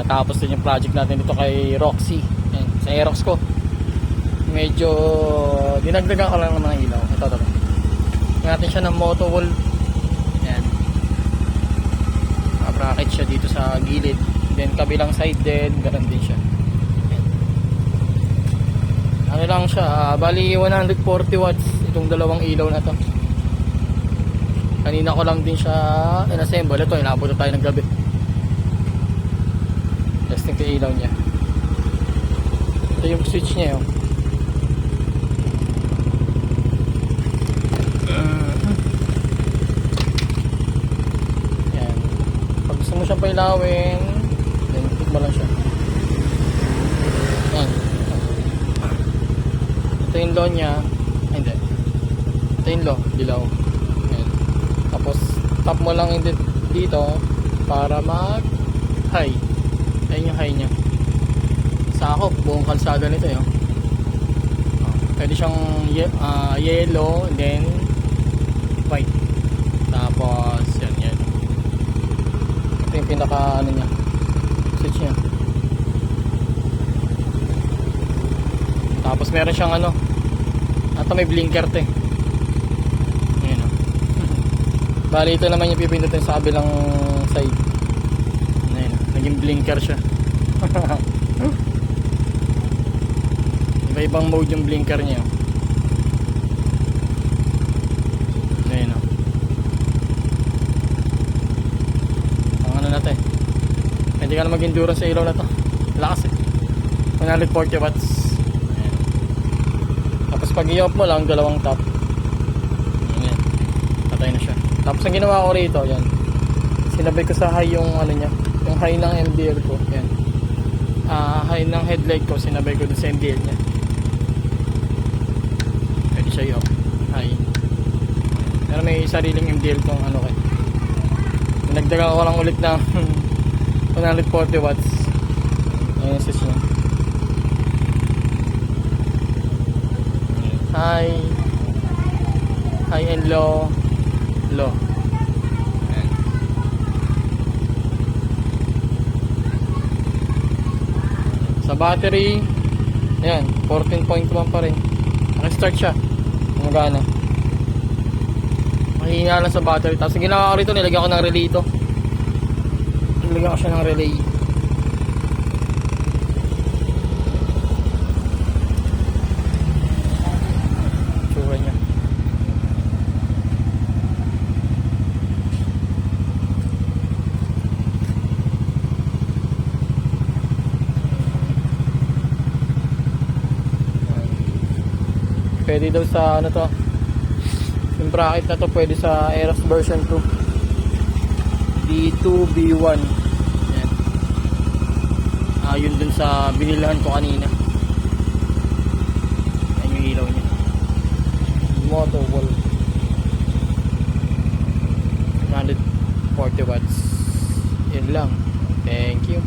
Tapos din yung project natin dito kay Roxy. Yan, sa Aerox ko. Medyo dinagdagan ko lang ng mga ilaw. Ito. Natin siya ng moto wall. Yan. Bracket siya dito sa gilid. Then kabilang side din, ganun din siya. Yan. Ano lang siya, bali 140 watts itong dalawang ilaw na to. Kanina ko lang din siya in-assemble. Ito, inabot na tayo ng gabi. Testing ko yung ilaw niya. Ito yung switch niya yun. Yan. Pag gusto mo siyang pailawin, then click mo lang siya. Yan. Ito yung low niya. Ay, hindi. Ito yung low, dilaw. Yan. Tapos tap mo lang dito para mag high. Ayun yung high niya. Sakop, buong kalsada nito yun. Pwede siyang yellow, then white. Tapos yan. Ito yung pinaka ano niya, switch niya. Tapos meron siyang ano, ito may blinker to eh. Ayan o. Bali ito naman yung pipindutin sa kabilang side. Ayan o, naging blinker siya. Iba-ibang mode yung blinker niya. Ayan o. Ang ano natin, pwede ka na mag-endurance sa ilaw na to. Lakas eh, 140 watts. Ayan. Tapos pag i-off mo lang, dalawang tap. Ayan, patay na siya. Tapos ang ginawa ko rito, yan, sinabay ko sa high yung ano niya, yung high ng MDL ko. Yan, high ng headlight ko, sinabay ko dun sa MDL niya. Pwede siya i-off high. Pero may sariling MDL kung ano kayo. Nagdaga ko lang ulit ng 140 watts. Ayan yung switch niya. High and low. Ayan. Sa battery, ayan, 14.1 pa rin. Naka-start siya. Gumagana. Mahina lang sa battery. Tapos ginawa ko rito, nilagyan ko ng relay ito. Nilagyan ko siya ng relay. Tsura niya. Pwede daw sa ano to, yung bracket na to pwede sa Aerox version 2 B2 B1. Yan. Yun dun sa binilahan ko kanina. Yan yung ilaw niya, moto wall, 140 watts. Yan lang. Thank you.